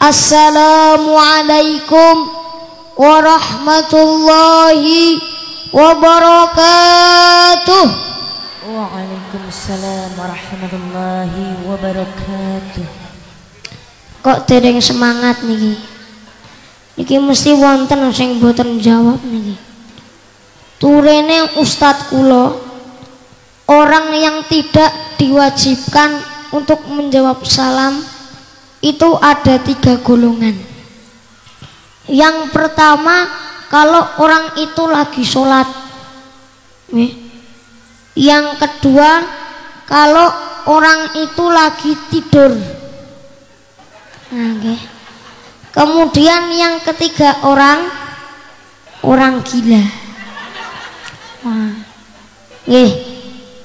Assalamualaikum warahmatullahi wabarakatuh. Waalaikumsalam warahmatullahi wabarakatuh. Kok dereng semangat niki? Niki mesti wonten sing mboten jawab niki. Turene Ustadz kula, orang yang tidak diwajibkan untuk menjawab salam itu ada 3 golongan. Yang pertama, kalau orang itu lagi sholat. Yang kedua, kalau orang itu lagi tidur. Kemudian yang ketiga, orang gila.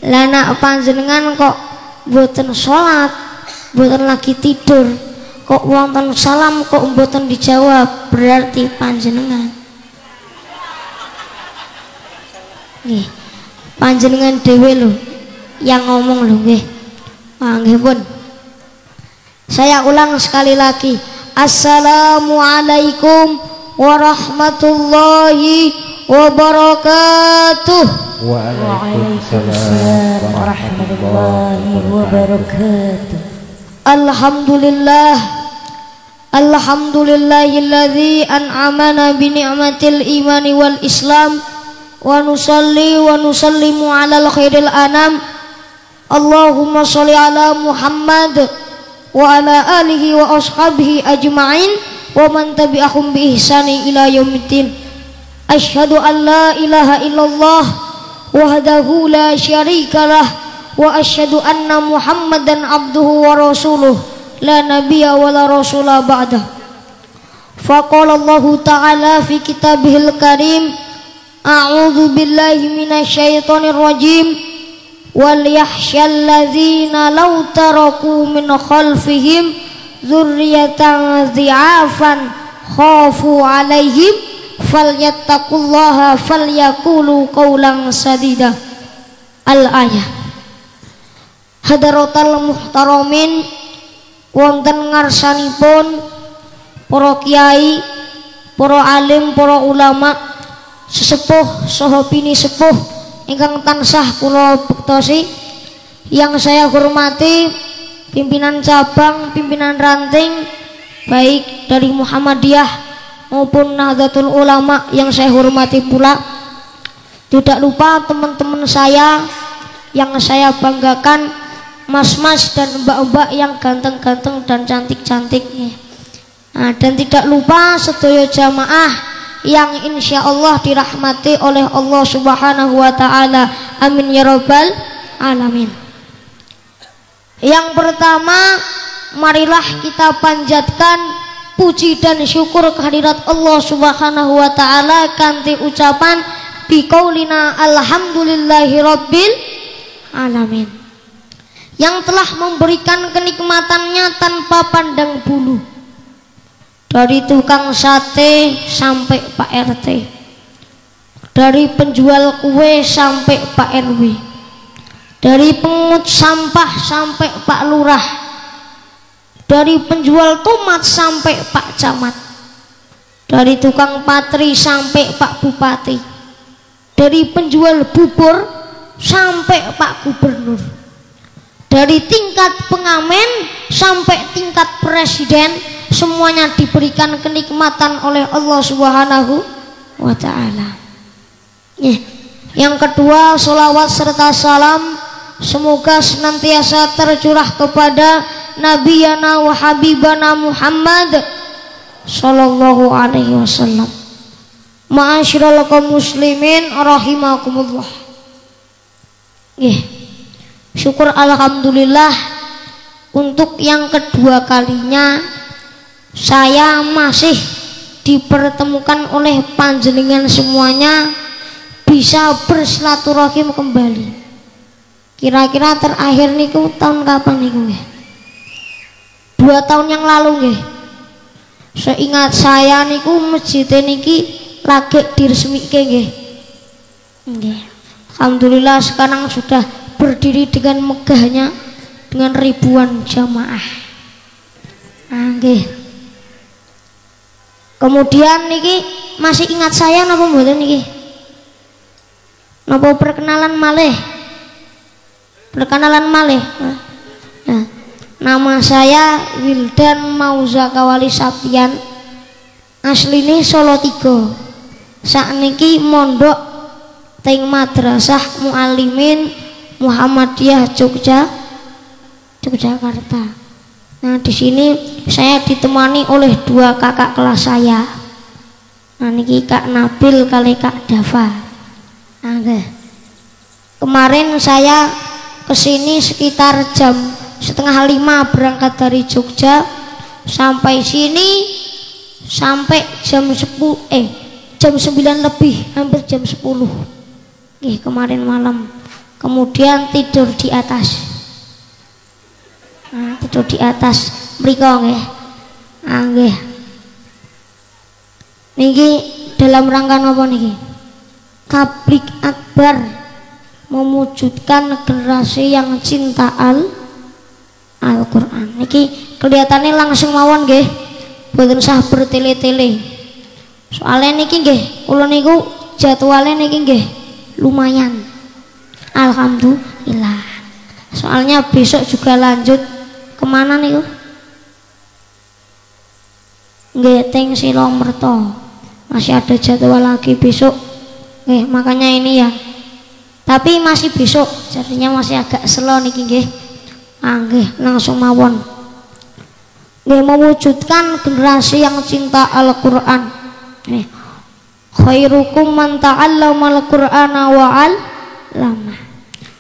Lah nek panjenengan kok mboten sholat, mboten lagi tidur, kok wonten salam kok mboten dijawab, berarti panjenengan panjenengan dhewe lho yang ngomong lho nggih. Nggih pun. Saya ulang sekali lagi. Assalamualaikum warahmatullahi wabarakatuh. Waalaikumsalam warahmatullahi wabarakatuh. Alhamdulillah, alhamdulillahilladzi an'amana bi ni'matil imani wal islam wa nusalli wa nusallimu ala khairil anam. Allahumma sholli ala Muhammad wa ala alihi wa ashabihi ajma'in wa man tabi'ahum bi ihsani ila yaumiddin. Asyhadu an la ilaha illallah wahdahu la syarikalah wa asyhadu anna Muhammadan abduhu wa rasuluh la nabiyya wa la rasula ba'dah. Faqala Allah ta'ala fi kitabihil karim, a'udzu billahi minasyaitonir rajim, wal yakhshal ladzina law taraku min khalfihim dzurriyyatan dhi'afan khafu 'alaihim falyattaqullaha falyaqulu qawlan sadida. Al-ayah. Hadaratal muhtaramin, wonten ngarsanipun para kiai, para alim, para ulama, sesepuh saha pini sepuh ingkang tansah kula bektosi, yang saya hormati pimpinan cabang, pimpinan ranting baik dari Muhammadiyah maupun Nahdlatul Ulama yang saya hormati pula. Tidak lupa teman-teman saya yang saya banggakan, mas-mas dan mbak-mbak yang ganteng-ganteng dan cantik-cantik. Dan tidak lupa sedaya jamaah yang insya Allah dirahmati oleh Allah Subhanahu wa ta'ala. Amin ya rabbal alamin. Yang pertama, marilah kita panjatkan puji dan syukur kehadirat Allah Subhanahu wa ta'ala kanthi ucapan biqaulina alhamdulillahi rabbil alamin, yang telah memberikan kenikmatannya tanpa pandang bulu, dari tukang sate sampai Pak RT, dari penjual kue sampai Pak RW, dari pengut sampah sampai Pak Lurah, dari penjual tomat sampai Pak Camat, dari tukang patri sampai Pak Bupati, dari penjual bubur sampai Pak Gubernur, dari tingkat pengamen sampai tingkat presiden, semuanya diberikan kenikmatan oleh Allah Subhanahu wa ta'ala. Yang kedua, sholawat serta salam semoga senantiasa tercurah kepada Nabi yana wa habibana Muhammad sallallahu alaihi wasallam. Ma'asyiral kaum muslimin rahimakumullah. Syukur alhamdulillah, untuk yang kedua kalinya saya masih dipertemukan oleh panjenengan semuanya bisa bersilaturahim kembali. Kira-kira terakhir niku tahun kapan niku nggih? 2 tahun yang lalu nggih. Seingat saya niku masjid niki lagi diresmike nggih. Nggih. Alhamdulillah sekarang sudah berdiri dengan megahnya dengan ribuan jamaah. Nggih. Kemudian niki masih ingat saya napa mboten niki? Napa perkenalan malih? Perkenalan malih. Nah, nama saya Wildan Mauzakawali Saptian. Asline Solo 3. Sakniki mondok teng Madrasah Muallimin Muhammadiyah Yogyakarta. Nah, di sini saya ditemani oleh 2 kakak kelas saya. Nah, niki Kak Nabil kali Kak Dava. Nah, kemarin saya kesini sekitar jam 4:30 berangkat dari Jogja, sampai sini sampai jam 9 lebih, hampir jam 10. Kemarin malam. Kemudian tidur di atas. Nah, tidur di atas mriko nggih. Nggih. Niki dalam rangka napa niki? Tablik akbar mewujudkan generasi yang cinta Al-Qur'an. Niki kelihatannya langsung mawon nggih. Boten sah bertele-tele. Soalnya niki nggih, kula niku jadwalnya niki nggih lumayan. Alhamdulillah. Soalnya besok juga lanjut kemana niku? Nggih, teng Silomerto. Masih ada jadwal lagi besok. Makanya ini ya. Tapi masih besok, jadinya masih agak slow niki nggih. Nggih, langsung mawon. Nggih, mewujudkan generasi yang cinta Al-Qur'an. Khairukum man ta'allama al-Qur'ana wa 'allama.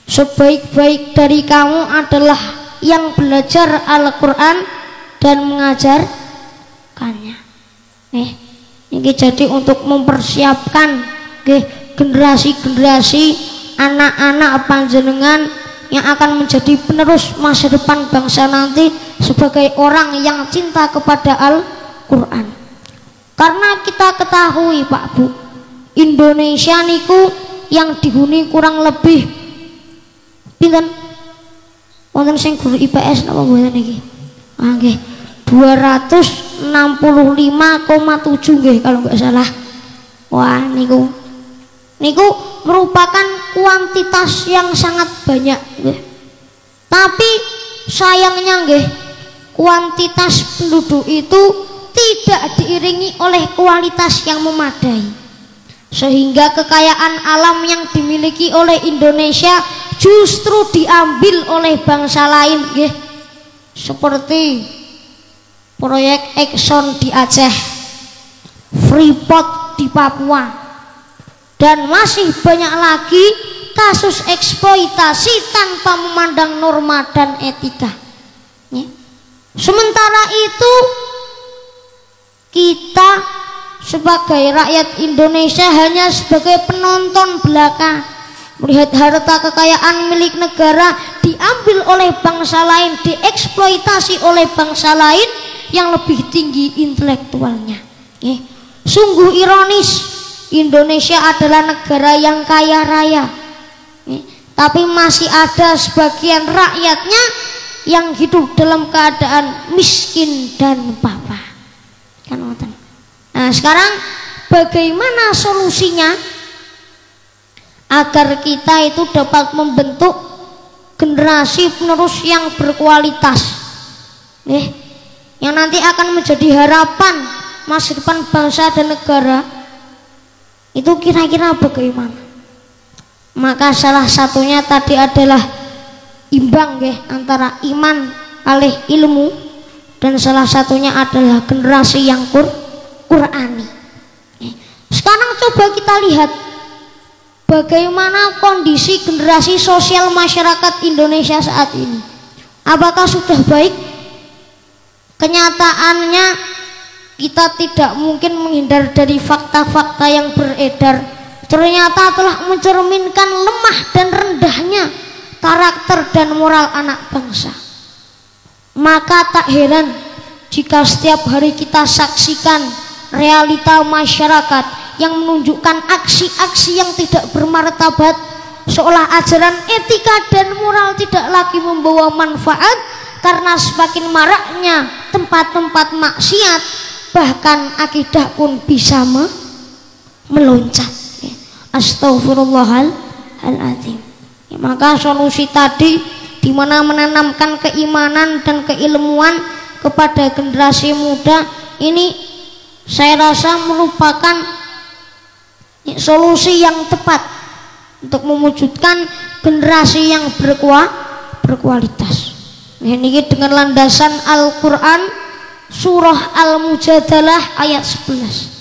Sebaik-baik dari kamu adalah yang belajar Al-Qur'an dan mengajarkannya. Ini jadi untuk mempersiapkan generasi-generasi anak-anak panjenengan yang akan menjadi penerus masa depan bangsa nanti sebagai orang yang cinta kepada Al-Qur'an. Karena kita ketahui Pak Bu, Indonesia niku yang dihuni kurang lebih pinten? Wonten sing guru IPS napa mboten niki? Nggih, 265,7 nggih kalau nggak salah. Wah, niku merupakan kuantitas yang sangat banyak nggih. Tapi sayangnya nggih, kuantitas penduduk itu tidak diiringi oleh kualitas yang memadai, sehingga kekayaan alam yang dimiliki oleh Indonesia justru diambil oleh bangsa lain nggih. Seperti proyek Exxon di Aceh, Freeport di Papua, dan masih banyak lagi kasus eksploitasi tanpa memandang norma dan etika. Sementara itu kita sebagai rakyat Indonesia hanya sebagai penonton belaka, melihat harta kekayaan milik negara diambil oleh bangsa lain, dieksploitasi oleh bangsa lain yang lebih tinggi intelektualnya. Sungguh ironis, Indonesia adalah negara yang kaya raya, tapi masih ada sebagian rakyatnya yang hidup dalam keadaan miskin dan papa. Nah, sekarang bagaimana solusinya agar kita itu dapat membentuk generasi penerus yang berkualitas, yang nanti akan menjadi harapan masa depan bangsa dan negara? Itu kira-kira bagaimana? Maka salah satunya tadi adalah imbang antara iman alih ilmu, dan salah satunya adalah generasi yang Qur'ani. Sekarang coba kita lihat bagaimana kondisi generasi sosial masyarakat Indonesia saat ini. Apakah sudah baik? Kenyataannya kita tidak mungkin menghindar dari fakta-fakta yang beredar. Ternyata telah mencerminkan lemah dan rendahnya karakter dan moral anak bangsa. Maka tak heran jika setiap hari kita saksikan realita masyarakat yang menunjukkan aksi-aksi yang tidak bermartabat, seolah ajaran etika dan moral tidak lagi membawa manfaat karena semakin maraknya tempat-tempat maksiat, bahkan akidah pun bisa meloncat. Astaghfirullahaladzim. Maka solusi tadi di mana menanamkan keimanan dan keilmuan kepada generasi muda ini saya rasa merupakan solusi yang tepat untuk mewujudkan generasi yang berkualitas. Ini dengan landasan Al-Quran surah Al-Mujadalah ayat 11.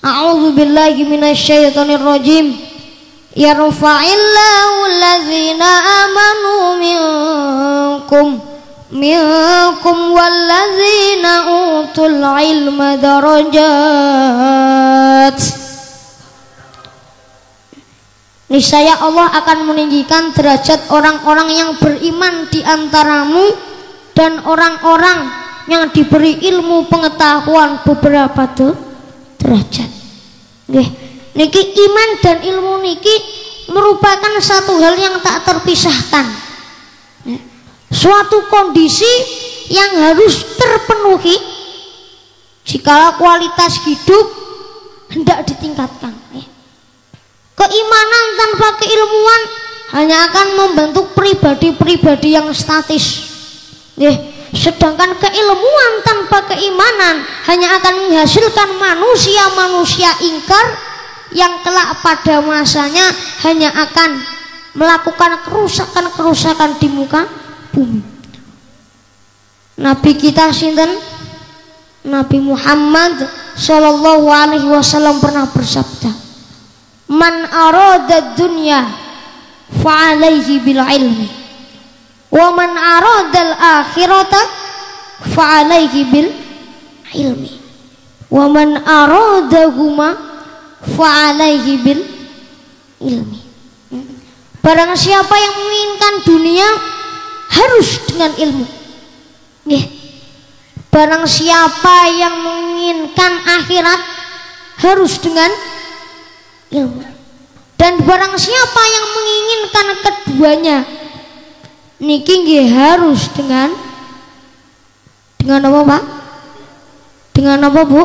A'udzubillahi minasyaitonirrajim. Yarfa'illahu allazina amanu minkum wallazina utul ilma darajat. Niscaya Allah akan meninggikan derajat orang-orang yang beriman di antaramu dan orang-orang yang diberi ilmu pengetahuan beberapa derajat. Nggih, niki iman dan ilmu niki merupakan satu hal yang tak terpisahkan. Suatu kondisi yang harus terpenuhi jika kualitas hidup hendak ditingkatkan. Keimanan tanpa keilmuan hanya akan membentuk pribadi-pribadi yang statis. Sedangkan keilmuan tanpa keimanan hanya akan menghasilkan manusia-manusia ingkar yang kelak pada masanya hanya akan melakukan kerusakan-kerusakan di muka bumi. Nabi kita sinten? Nabi Muhammad sallallahu alaihi wasallam pernah bersabda, "Man arada dunya fa'alaihi bil ilmi wa man arada al akhirata fa'alaihi bil ilmi wa man aradahuma fa'alaihi bil ilmi." Barang siapa yang menginginkan dunia harus dengan ilmu. Barang siapa yang menginginkan akhirat harus dengan ilmu. Dan barang siapa yang menginginkan keduanya niki nggih harus dengan apa, Pak? Dengan apa, Bu?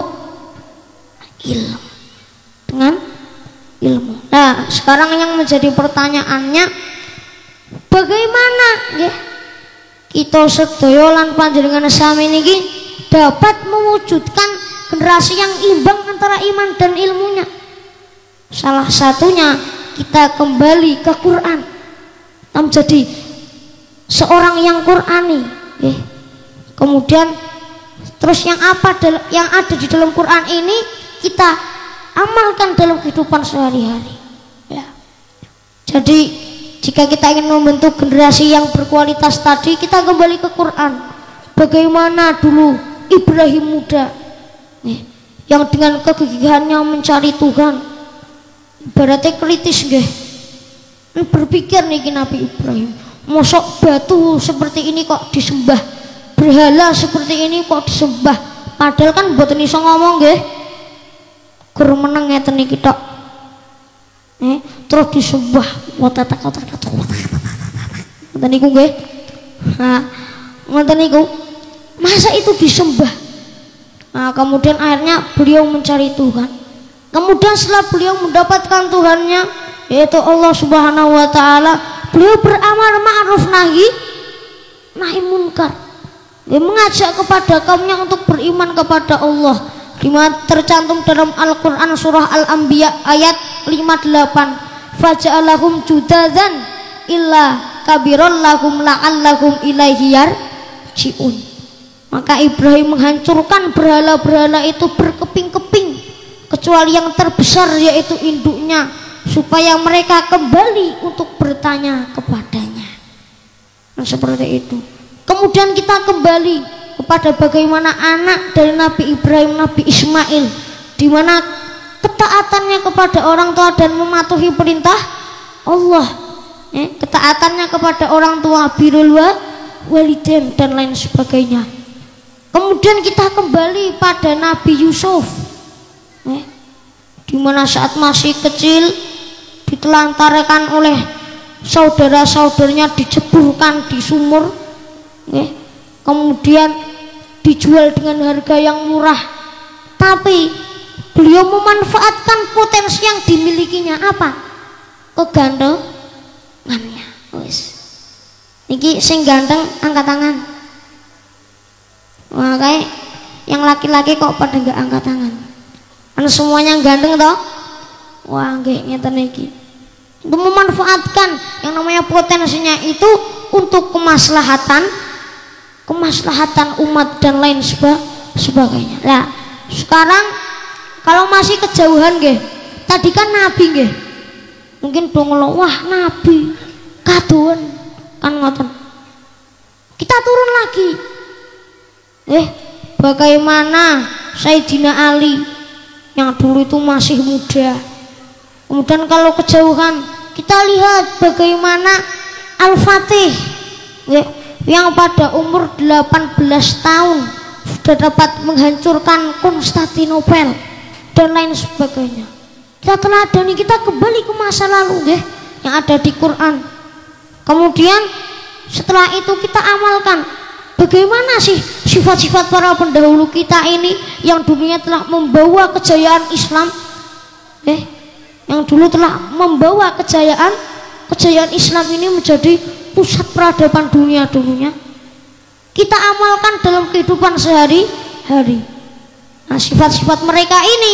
Ilmu. Dengan ilmu. Nah, sekarang yang menjadi pertanyaannya, bagaimana nggih kita sedaya lan panjenengan sami niki dapat mewujudkan generasi yang imbang antara iman dan ilmunya? Salah satunya kita kembali ke Quran, kita menjadi seorang yang Qurani. Kemudian terus yang ada di dalam Quran ini kita amalkan dalam kehidupan sehari-hari. Jadi jika kita ingin membentuk generasi yang berkualitas tadi, kita kembali ke Quran. Bagaimana dulu Ibrahim muda yang dengan kegigihannya mencari Tuhan, ibaratnya kritis nggih. Berpikir nih Nabi Ibrahim, mosok batu seperti ini kok disembah, berhala seperti ini kok disembah, padahal kan mboten iso ngomong nggih. Gur meneng ngeten iki tok. Terus disembah ngoten niku nggih. Nah, ngoten niku. Masa itu disembah? Nah, kemudian akhirnya beliau mencari Tuhan. Kemudian setelah beliau mendapatkan Tuhannya, yaitu Allah Subhanahu wa taala, beliau beramar ma'ruf nahi munkar. Dia mengajak kepada kaumnya untuk beriman kepada Allah. Dimana tercantum dalam Al-Qur'an surah Al-Anbiya ayat 58, faja'alahum judadzan illa kabiran lahum la'allahum ilaihi yarji'un. Maka Ibrahim menghancurkan berhala-berhala itu berkeping-keping kecuali yang terbesar yaitu induknya, supaya mereka kembali untuk bertanya kepadanya. Nah, seperti itu. Kemudian kita kembali kepada bagaimana anak dari Nabi Ibrahim, Nabi Ismail, di mana ketaatannya kepada orang tua dan mematuhi perintah Allah, ketaatannya kepada orang tua, birrul walidain dan lain sebagainya. Kemudian kita kembali pada Nabi Yusuf, di mana saat masih kecil ditelantarkan oleh saudara-saudaranya, diceburkan di sumur, kemudian dijual dengan harga yang murah tapi beliau memanfaatkan potensi yang dimilikinya. Apa? Kegantengannya. Wis. Iki sing ganteng angkat tangan. Wah, kayak yang laki-laki kok pada nggak angkat tangan? Kan semuanya ganteng toh? Wah, nggih ngeten iki. Untuk memanfaatkan yang namanya potensinya itu untuk kemaslahatan umat dan lain sebagainya. Nah, sekarang kalau masih kejauhan nggih, tadi kan nabi nggih. Mungkin dong lo, wah nabi kaduan kan ngoten. Kita turun lagi. Bagaimana Sayyidina Ali yang dulu itu masih muda. Kemudian kalau kejauhan kita lihat bagaimana Al-Fatih yang pada umur 18 tahun sudah dapat menghancurkan Konstantinopel dan lain sebagainya. Kita teladani, kita kembali ke masa lalu yang ada di Quran. Kemudian setelah itu kita amalkan bagaimana sih sifat-sifat para pendahulu kita ini yang dulunya telah membawa kejayaan Islam, yang dulu telah membawa kejayaan Islam ini menjadi pusat peradaban dunia dulunya. Kita amalkan dalam kehidupan sehari-hari. Nah, sifat-sifat mereka ini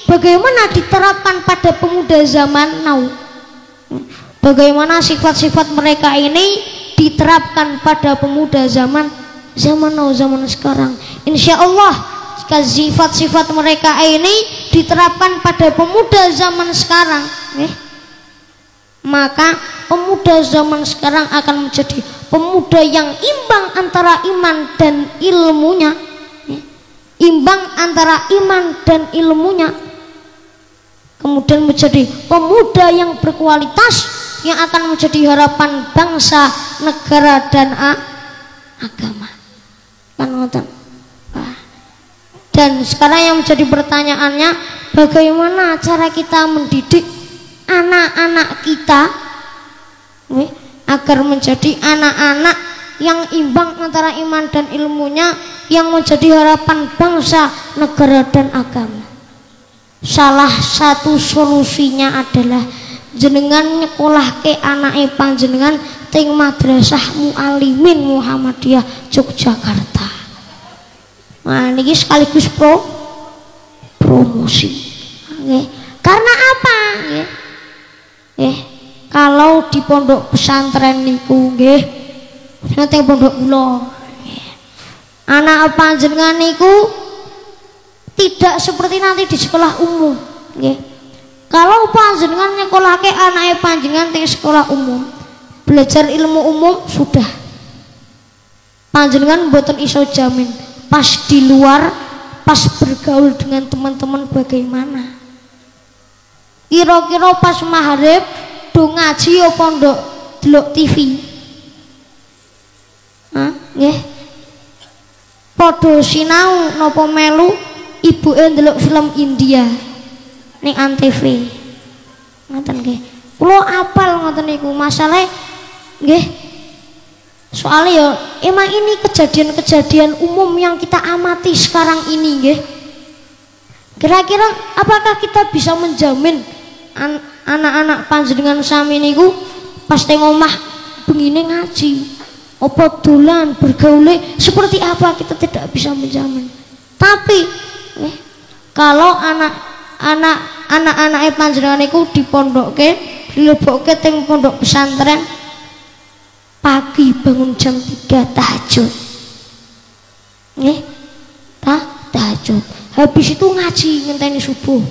bagaimana diterapkan pada pemuda zaman now? Bagaimana sifat-sifat mereka ini diterapkan pada pemuda zaman now, zaman sekarang? Insya Allah jika sifat-sifat mereka ini diterapkan pada pemuda zaman sekarang, maka pemuda zaman sekarang akan menjadi pemuda yang imbang antara iman dan ilmunya, kemudian menjadi pemuda yang berkualitas yang akan menjadi harapan bangsa, negara dan agama. Dan sekarang yang menjadi pertanyaannya, bagaimana cara kita mendidik anak-anak kita agar menjadi anak-anak yang imbang antara iman dan ilmunya, yang menjadi harapan bangsa, negara dan agama. Salah satu solusinya adalah jenengan nyekolah ke anake panjenengan teng Madrasah Mu'alimin Muhammadiyah Yogyakarta. Nah, ini sekaligus promosi. Karena apa? Kalau di pondok pesantren niku nanti pondok kula, anak panjenengan niku tidak seperti nanti di sekolah umum. Kalau panjenengan nyekolahke anake panjenengan di sekolah umum, belajar ilmu umum sudah, panjenengan mboten iso jamin pas di luar, pas bergaul dengan teman-teman bagaimana. Kira-kira pas maghrib do ngaji apa ndok delok TV? Padha sinau napa melu ibuke ndelok film India ning Antv. Ngoten nggih. Kula apal ngoten niku, masalahe nggih. Soalnya ya emang ini kejadian-kejadian umum yang kita amati sekarang ini nggih. Kira-kira apakah kita bisa menjamin anak-anak panjenengan sami niku pas teng omah bengine ngaji, apa dolan bergaule seperti apa, kita tidak bisa menjamin. Tapi kalau anak-anak panjenengan niku dipondokke, dilebokke teng pondok pesantren, pagi bangun jam 3 tahajud, tahajud, habis itu ngaji ngenteni subuh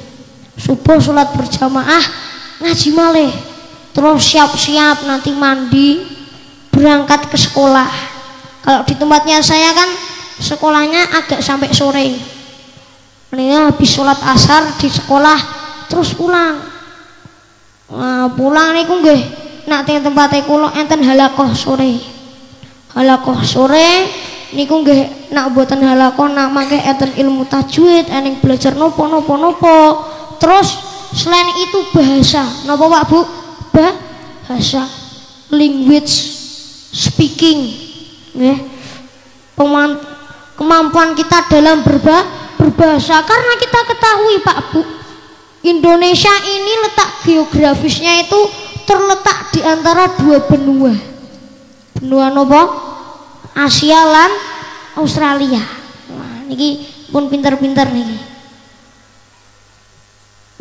sholat berjamaah, ngaji malih, terus siap-siap nanti mandi berangkat ke sekolah. Kalau di tempatnya saya kan sekolahnya agak sampai sore, habis sholat asar di sekolah terus pulang. Pulang niku nggih nak teng tempate kula enten halakoh sore niku nggih, nak mboten halakoh nak mangke enten ilmu tajwid, ening belajar nopo. Terus selain itu bahasa napa Pak Bu? Bahasa, language, speaking, kemampuan kita dalam berbahasa berbahasa. Karena kita ketahui Pak Bu, Indonesia ini letak geografisnya itu terletak di antara dua benua. Benua nopo? Asia lan Australia. Wah, niki pun pinter-pinter niki.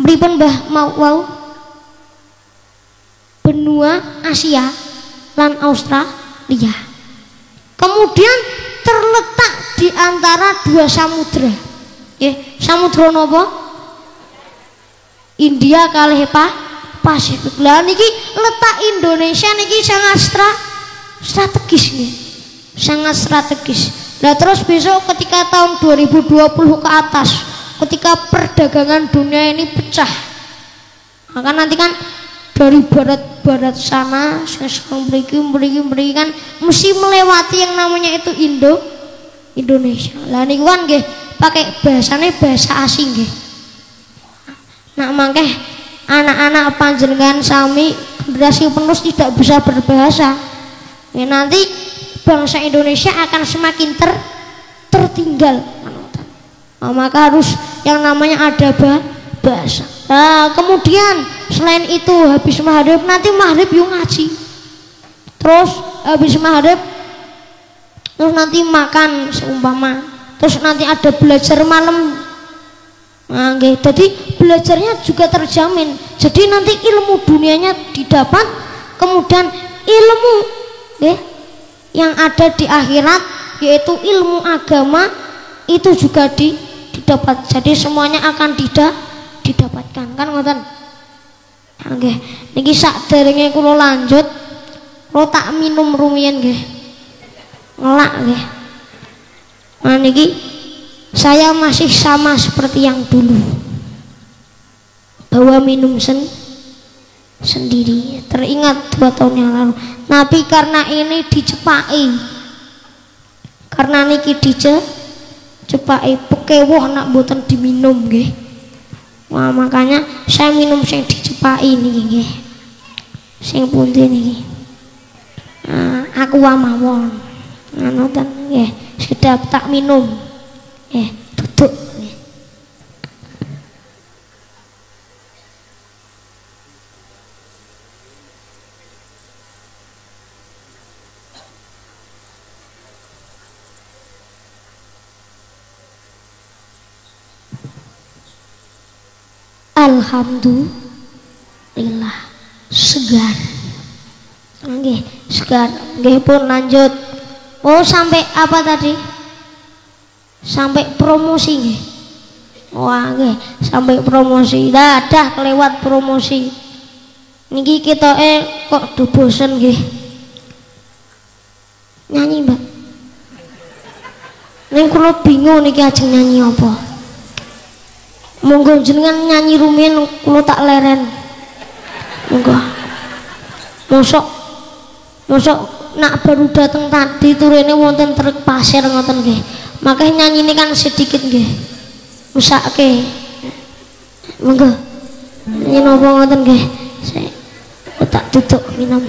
Pripun Mbah mau wau? Benua Asia lan Australia. Kemudian terletak di antara dua samudra. Samudra nopo? India kalih Pasifik. Lah niki letak Indonesia niki sangat strategis nih. Sangat strategis. Nah terus besok ketika tahun 2020 ke atas, ketika perdagangan dunia ini pecah, maka nanti kan dari barat sana beri kan mesti melewati yang namanya itu Indonesia. Lah niku kan nggih pakai bahasane bahasa asing nggih. Nah mangke anak-anak panjenengan sami generasi penerus tidak bisa berbahasa. Ya nanti bangsa Indonesia akan semakin tertinggal. Nah, maka harus yang namanya ada bahasa. Nah, kemudian selain itu habis maghrib nanti maghrib yuk ngaji. Terus habis maghrib terus nanti makan seumpama. Terus nanti ada belajar malam. Nah, jadi belajarnya juga terjamin. Jadi nanti ilmu dunianya didapat, kemudian ilmu yang ada di akhirat yaitu ilmu agama itu juga didapat. Jadi semuanya akan didapatkan kan ngoten. Nggih niki saderenge kula lanjut kula tak minum rumiyin nggih. Ngelak nggih. Nah niki saya masih sama seperti yang dulu, bawa minum sendiri. Teringat 2 tahun yang lalu. Tapi karena ini dicepaki, karena niki dicepaki pekewoh nak boten diminum nggih. Wah makanya saya minum sing dicepaki niki nggih. Sing pundi niki? Aku mawon. Ngoten nggih. Sudah tak minum. Duduk. Alhamdulillah segar. Nggih, segar. Nggih pun lanjut. Oh, sampai apa tadi? Sampai promosi nggih. Wah, nggih, sampai promosi. Dah kelewat promosi. Niki kita kok do bosen nggih. Nyanyi, Mbak. Ning kula bingung niki ajeng nyanyi apa. Monggo jenengan nyanyi rumiyin kula tak leren. Monggo. Mosok nak baru dateng tadi turene wonten truk pasir ngoten nggih. Makanya nyanyi ini kan sedikit nggih. Usake. Monggo. Nyanyi napa ngoten nggih. Saya tak tutuk minum.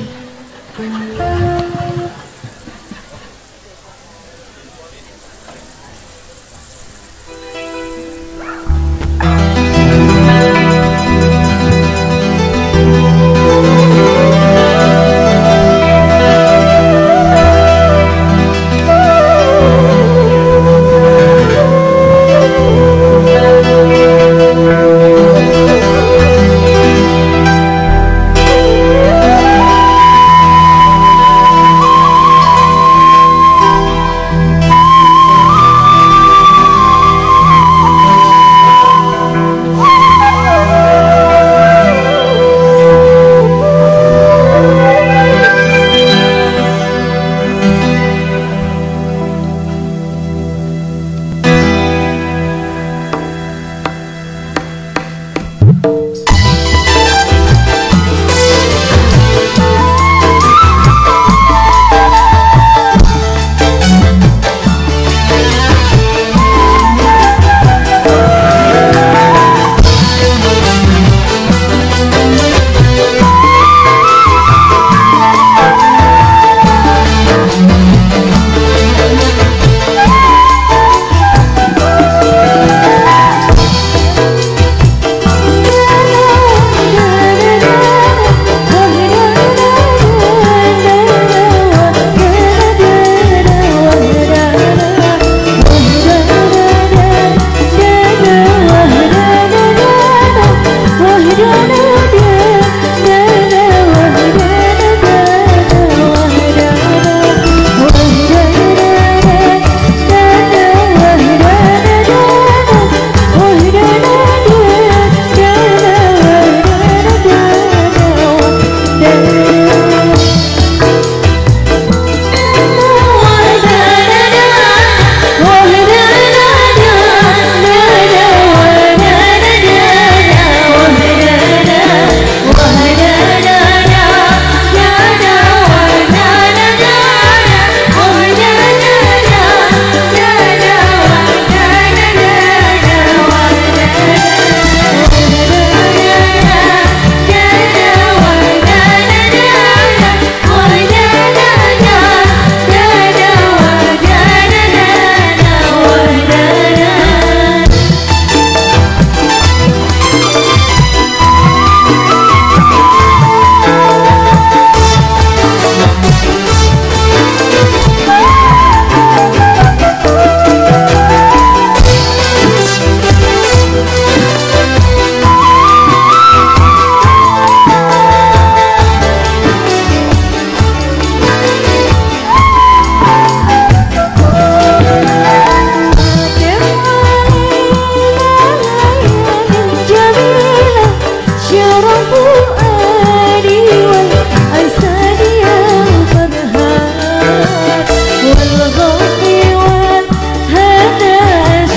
fuadi wal asadi al farhat wal ghadi wal hadas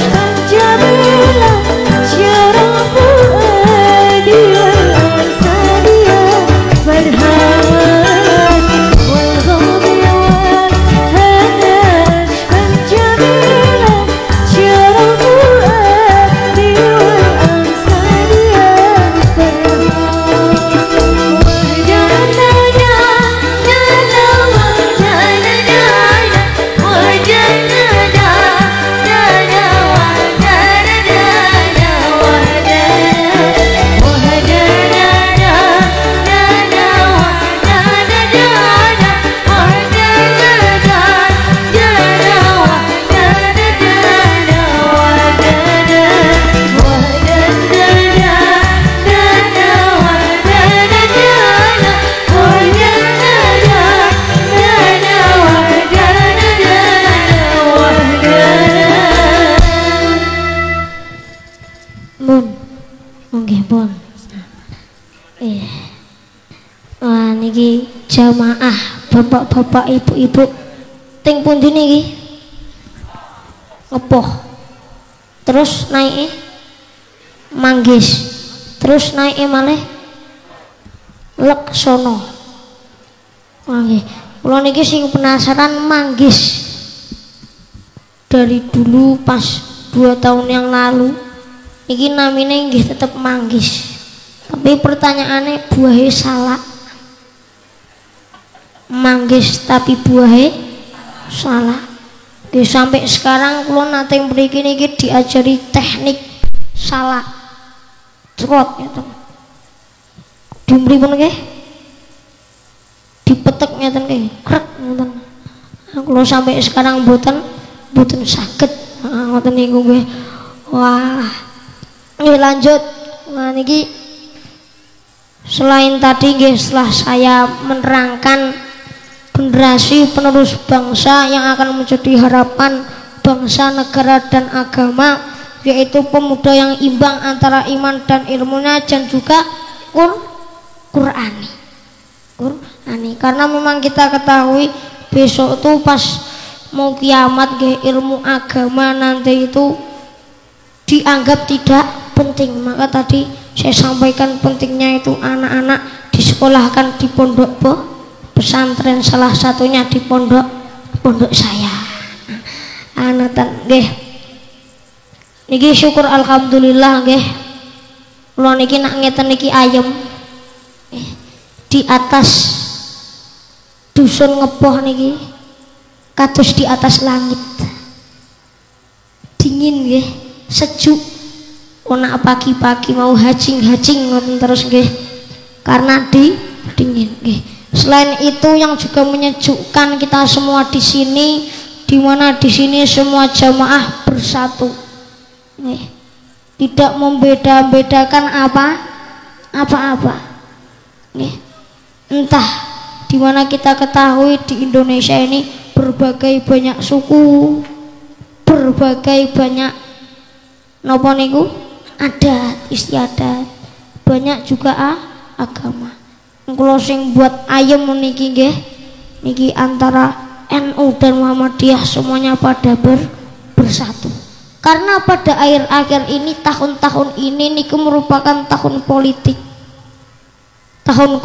jamila syara fuadi wal asadi al farhat wal ghadi wal hadas jamila syara fuadi wal asadi al Bun, nggih pun. Wah niki jamaah bapak-bapak ibu-ibu ting pundi niki? Ngepoh. Terus naik Manggis. Terus naik malih Leksono. Wah nggih. Kula niki sing penasaran Manggis. Dari dulu pas 2 tahun yang lalu iki namine nggih tetep Manggis. Tapi pertanyaannya buahe salah. Manggis tapi buahe salah. Nggih sampai sekarang kula nate mriki niki diajari teknik salah. Cerot ngeten. Dimripun nggih? Dipetek ngeten nggih, krek ngeten. Kula sampai sekarang mboten saged. Ngoten niku nggih. Wah. Nggih lanjut. Nah niki selain tadi nggih setelah saya menerangkan generasi penerus bangsa yang akan menjadi harapan bangsa, negara dan agama, yaitu pemuda yang imbang antara iman dan ilmunya dan juga Qur'ani. Karena memang kita ketahui besok itu pas mau kiamat nggih ilmu agama nanti itu dianggap tidak penting. Maka tadi saya sampaikan pentingnya itu anak-anak disekolahkan di pondok pesantren, salah satunya di pondok saya. Anak nggih. Niki syukur alhamdulillah nggih. Kula niki nak ngeten niki ayem. Di atas dusun Ngepoh niki kados di atas langit. Dingin nggih, sejuk. Ona pagi-pagi mau hajing-hajing ngoten terus nggih. Karena dingin nggih. Selain itu yang juga menyejukkan kita semua di sini, di mana di sini semua jamaah bersatu. Nih, tidak membeda-bedakan apa-apa. Nih, entah di mana kita ketahui di Indonesia ini berbagai banyak suku, berbagai banyak napa niku adat istiadat, banyak juga agama. Kula sing buat ayem niki nggih niki antara NU dan Muhammadiyah semuanya pada bersatu. Karena pada akhir-akhir ini tahun-tahun ini niku merupakan tahun politik, tahun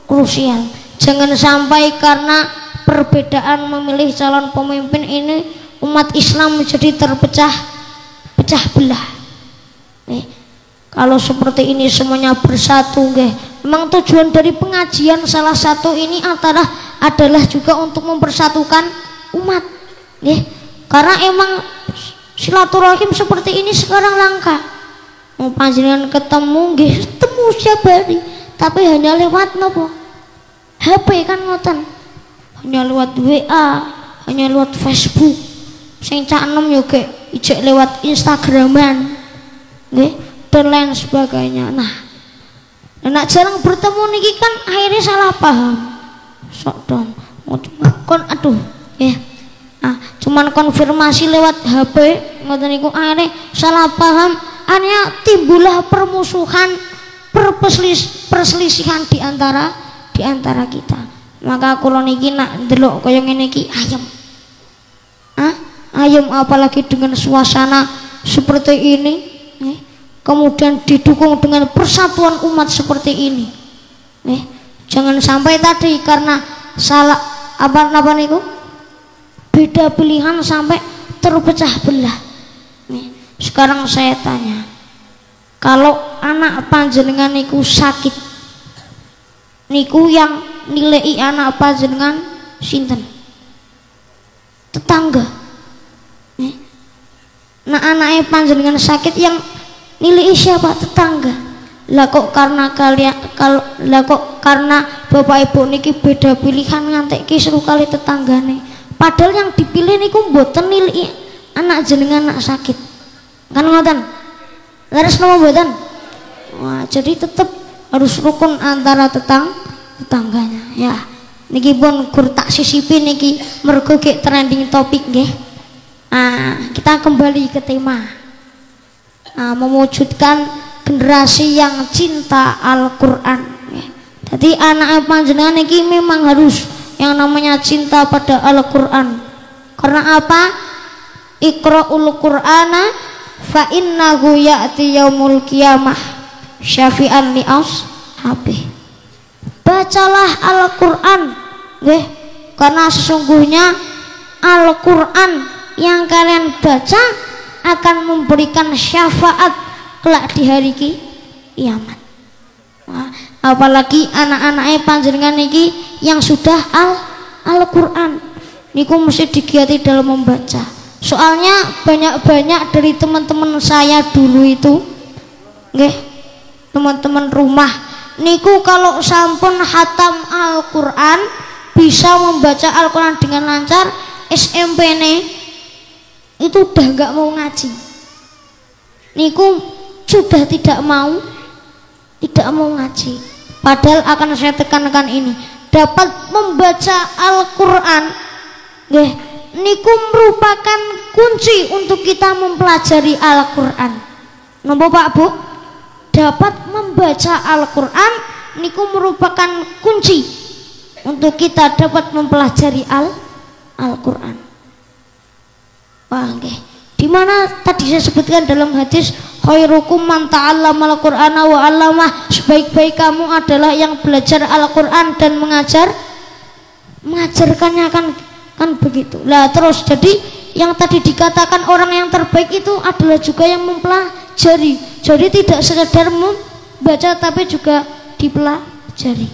krusial. Jangan sampai karena perbedaan memilih calon pemimpin ini umat Islam menjadi pecah belah. Nih, kalau seperti ini semuanya bersatu nggih. Memang tujuan dari pengajian salah satu ini adalah juga untuk mempersatukan umat. Nggih. Karena emang silaturahim seperti ini sekarang langka. Mau panjenengan ketemu nggih, ketemu setiap hari, tapi hanya lewat nopo? HP kan ngoten. Hanya lewat WA, hanya lewat Facebook. Sing cak enom yo gek ijek lewat Instagraman. Nggih, dan lain sebagainya. Nah, nak jarang bertemu niki kan akhirnya salah paham. Sok dong, aduh ya. Nah, cuman konfirmasi lewat HP ngoten niku akhirnya salah paham, akhirnya timbullah permusuhan, perselisihan di antara kita. Maka kula niki nak ndelok kaya ngene iki ayem. Ayem apalagi dengan suasana seperti ini, kemudian didukung dengan persatuan umat seperti ini. Jangan sampai tadi karena salah apa niku beda pilihan sampai terpecah belah. Sekarang saya tanya, kalau anak panjenengan niku sakit, niku yang nilai anak panjenengan sinten? Tetangga. Nah anaknya panjenengan sakit yang nilai siapa? Tetangga. Lah kok karena karena bapak ibu niki beda pilihan ngantek kisru kali tetanggane. Padahal yang dipilih niku mboten nilai anak jenengan anak sakit. Kan ngoten? Leres napa mboten? Wah, jadi tetap harus rukun antara tetangganya. Ya. Niki pun kur tak sisipi niki mergo gek trending topik nggih. Kita kembali ke tema. Mewujudkan generasi yang cinta Al-Qur'an. Jadi anak panjenengan niki memang harus yang namanya cinta pada Al-Qur'an. Karena apa? Iqra'ul Qur'ana fa innahu ya'ti yaumul qiyamah syafi'an li ashabi. Bacalah Al-Qur'an, nggih, karena sesungguhnya Al-Qur'an yang kalian baca akan memberikan syafaat kelak di hari kiamat. Apalagi anak-anaknya panjenengan niki yang sudah Al-Qur'an niku mesti digiati dalam membaca. Soalnya banyak dari teman-teman saya dulu itu nggih, teman-teman rumah niku kalau sampun hatam Al-Qur'an, bisa membaca Al-Qur'an dengan lancar, SMP nih itu udah nggak mau ngaji, niku sudah tidak mau ngaji. Padahal akan saya tekankan ini, dapat membaca Al-Qur'an nggih niku merupakan kunci untuk kita mempelajari Al-Qur'an. Napa Pak Bu? Dapat membaca Al-Qur'an niku merupakan kunci untuk kita dapat mempelajari Al-Qur'an. Wah, nggih. Di mana tadi saya sebutkan dalam hadis, khairukum man ta'allamal Qur'ana wa 'allamah, sebaik-baik kamu adalah yang belajar Al-Qur'an dan mengajarkannya, kan begitu. Lah terus jadi yang tadi dikatakan orang yang terbaik itu adalah juga yang mempelajari. Jadi tidak sekedar membaca tapi juga dipelajari.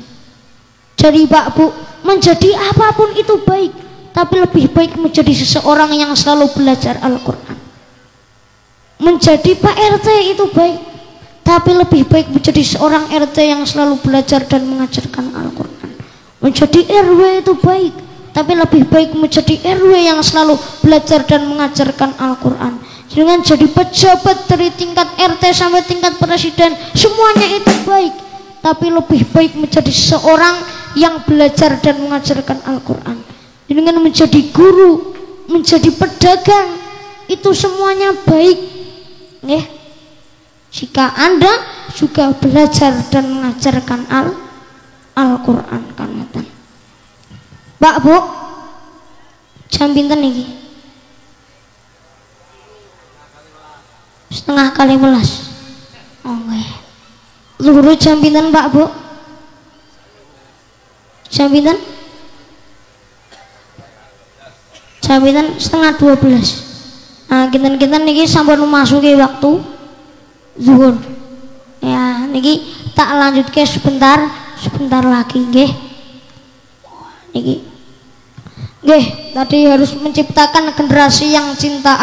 Jadi Pak Bu, menjadi apapun itu baik, tapi lebih baik menjadi seseorang yang selalu belajar Al-Qur'an. Menjadi Pak RT itu baik, tapi lebih baik menjadi seorang RT yang selalu belajar dan mengajarkan Al-Qur'an. Menjadi RW itu baik, tapi lebih baik menjadi RW yang selalu belajar dan mengajarkan Al-Qur'an. Dengan jadi pejabat dari tingkat RT sampai tingkat presiden, semuanya itu baik, tapi lebih baik menjadi seorang yang belajar dan mengajarkan Al-Qur'an. Dengan menjadi guru, menjadi pedagang, itu semuanya baik. Jika Anda juga belajar dan mengajarkan Al-Qur'an kan. Pak Bu, jam pinten niki? 10:30. Oh nggih. Luhur jam pinten Pak Bu? Jam pinten? Jam pinten 11:30. Nah, kinten-kinten niki sampun memasuki waktu zuhur. Ya, niki tak lanjutke sebentar lagi nggih. Niki. Nggih, tadi harus menciptakan generasi yang cinta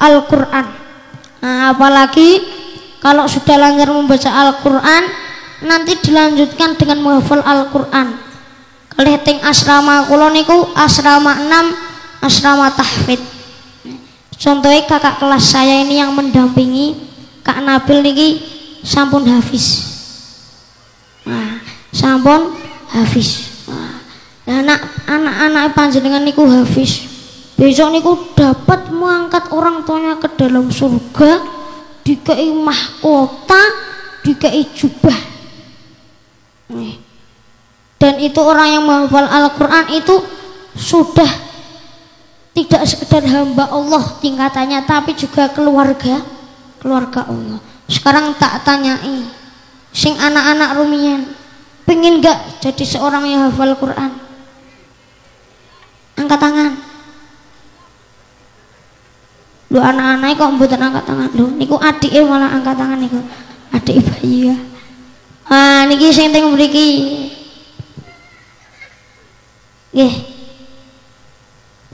Al-Qur'an. Nah, apalagi kalau sudah lancar membaca Al-Qur'an, nanti dilanjutkan dengan menghafal Al-Qur'an. Kalih teng asrama kula niku asrama 6, asrama tahfidz. Contohnya kakak kelas saya ini yang mendampingi Kak Nabil niki sampun hafiz. Nah, sampun hafiz. Nah, anak-anak panjenengan niku hafiz. Besok niku dapat mengangkat orang tuanya ke dalam surga, dikei mahkota, dikei jubah. Dan itu orang yang menghafal Al-Quran itu sudah tidak sekedar hamba Allah tingkatannya, tapi juga keluarga Allah. Sekarang tak tanyai sing anak-anak rumian, pengen gak jadi seorang yang hafal Quran? Angkat tangan. Lu anak-anak kok mboten angkat tangan lho, niku adike malah angkat tangan niku. Adik bayi ya. Niki sing teng mriki. Nggih.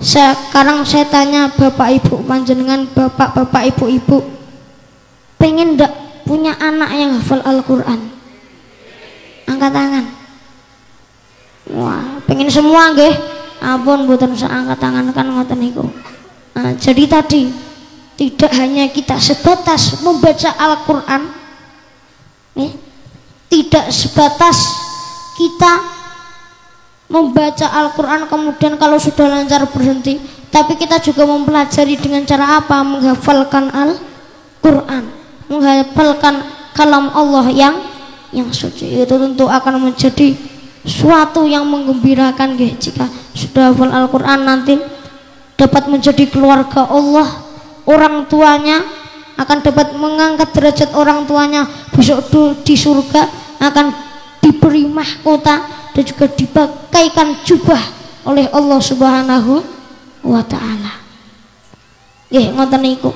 Sekarang saya tanya Bapak Ibu panjenengan, Bapak Ibu, pengen ndak punya anak yang hafal Al-Quran? Angkat tangan. Wah, pengen semua nggih. Ampun mboten usah angkat tangan kan ngoten niku. Jadi tadi tidak hanya kita sebatas membaca Al-Quran, tidak sebatas kita membaca Al-Quran kemudian kalau sudah lancar berhenti, tapi kita juga mempelajari dengan cara apa? Menghafalkan Al-Quran, menghafalkan kalam Allah yang suci. Itu tentu akan menjadi suatu yang menggembirakan jika sudah hafal Al-Quran, nanti dapat menjadi keluarga Allah, orang tuanya akan dapat mengangkat derajat orang tuanya, besok di surga akan diberi mahkota dan juga dipakaikan jubah oleh Allah Subhanahu wa Ta'ala. Nggih ngoten niku.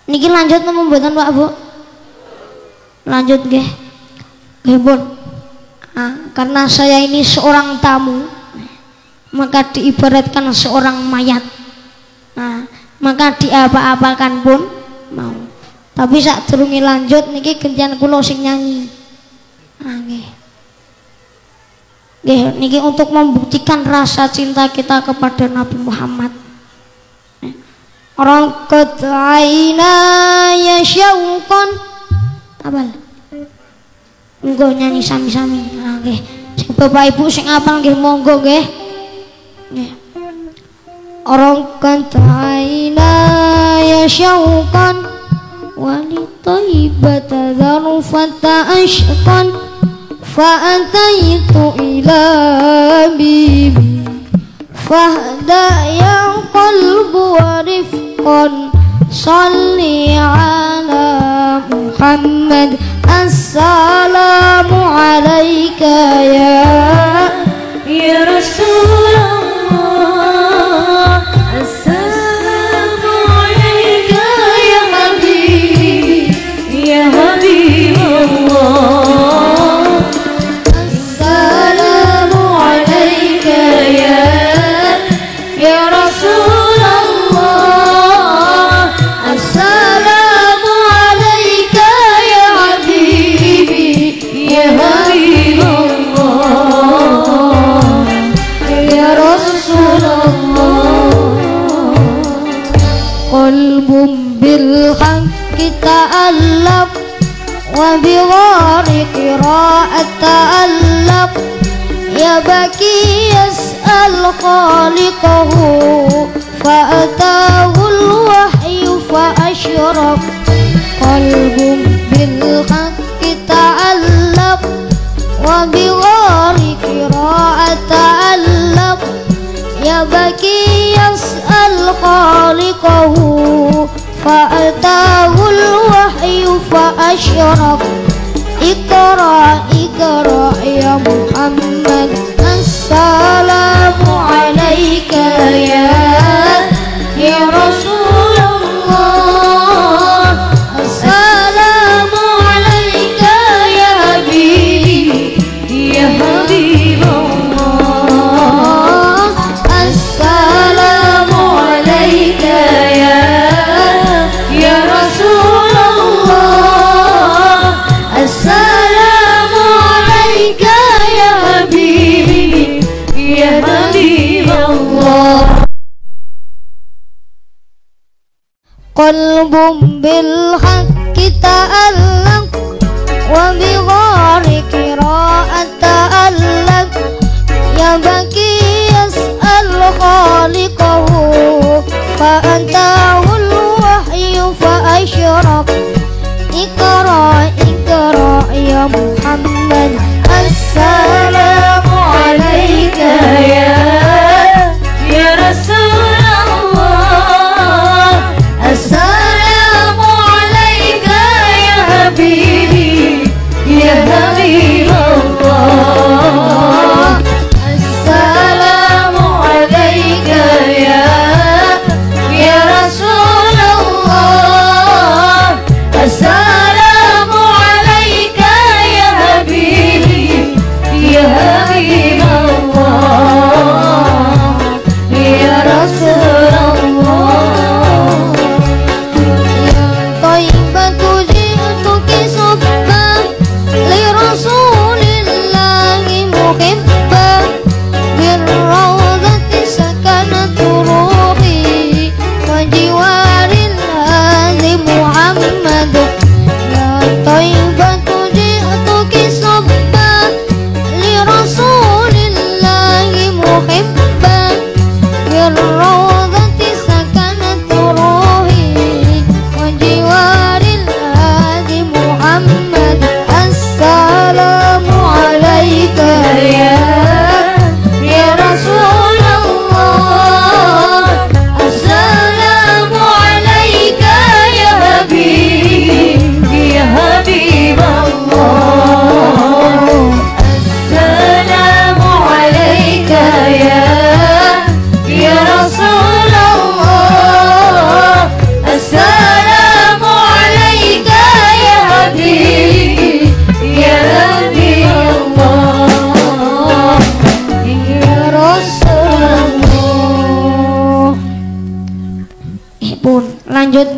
Niki lanjut napa mboten Pak Bu? Lanjut nggih. Nggih pun. Karena saya ini seorang tamu, maka diibaratkan seorang mayat. Maka diapa-apakan pun mau. Tapi sak durunge lanjut niki gantian kula sing nyanyi. Nggih. Nggih, niki untuk membuktikan rasa cinta kita kepada Nabi Muhammad. Orang ketaina ya syauqan abal. Monggo nyanyi sami-sami. Nggih. Bapak Ibu sing apal nggih monggo nggih. Nggih. Orang kataina ya syauqan wali taibata dharufata ashqan fa'ataitu ila bibi fahda ya qalbu wa rifqan salli ala Muhammad assalamu alaika ya Rasulullah. بالحق تألق وبغار قراءة تألق يبكي يسأل خالقه فأتاه الوحي فأشرق قلب بالحق تألق وبغار قراءة تألق يبكي يسأل خالقه فأتاه الوحي فأشرق اقرأ اقرأ يا محمد السلام عليك يا رسول الله السلام عليك يا حبيب الله السلام عليك يا رسول الله السلام عليك يا حبيب الله. قلب بالحق تألق وبغار قراءة تألق يبكي يسأل خالقه فأتاه الوحي فأشرق اقرأ اقرأ يا محمد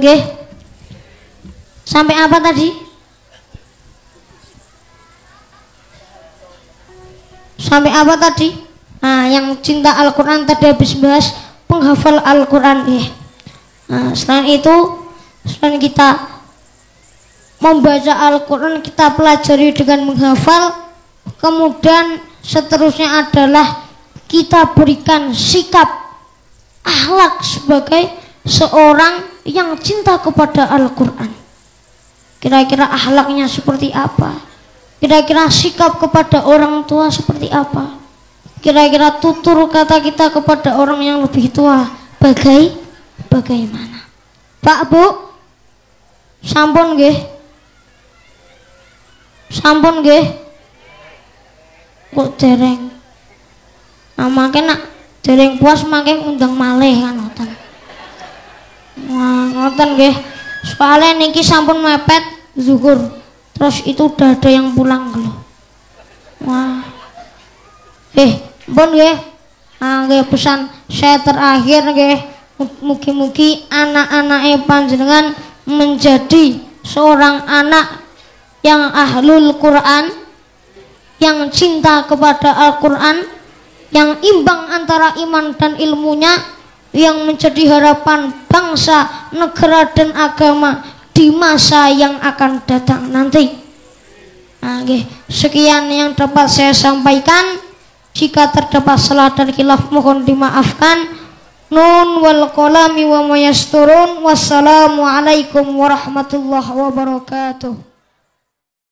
Nggih. Sampai apa tadi? Sampai apa tadi? Nah, yang cinta Al-Quran tadi habis bahas penghafal Al-Quran ya. Nah, selain itu, selain kita membaca Al-Quran, kita pelajari dengan menghafal, kemudian seterusnya adalah kita berikan sikap akhlak sebagai seorang yang cinta kepada Al-Quran. Kira-kira akhlaknya seperti apa? Kira-kira sikap kepada orang tua seperti apa? Kira-kira tutur kata kita kepada orang yang lebih tua bagaimana? Pak, Bu, sampun nggih? Sampun nggih? Kok dereng? Nah, makin nak dereng puas makin undang malih kan ngoten. Wah, ngoten nggih. Soalnya niki sampun mepet zuhur. Terus itu udah ada yang pulang lho. Wah. Mpun nggih. Nggih pesan saya terakhir nggih. Mugi-mugi anak-anake panjenengan menjadi seorang anak yang ahlul Quran, yang cinta kepada Al-Quran, yang imbang antara iman dan ilmunya, yang menjadi harapan bangsa, negara dan agama di masa yang akan datang nanti. Nah, sekian yang dapat saya sampaikan. Jika terdapat salah dan khilaf mohon dimaafkan. Nun wal qalami wa mayasturun. Wassalamualaikum warahmatullahi wabarakatuh.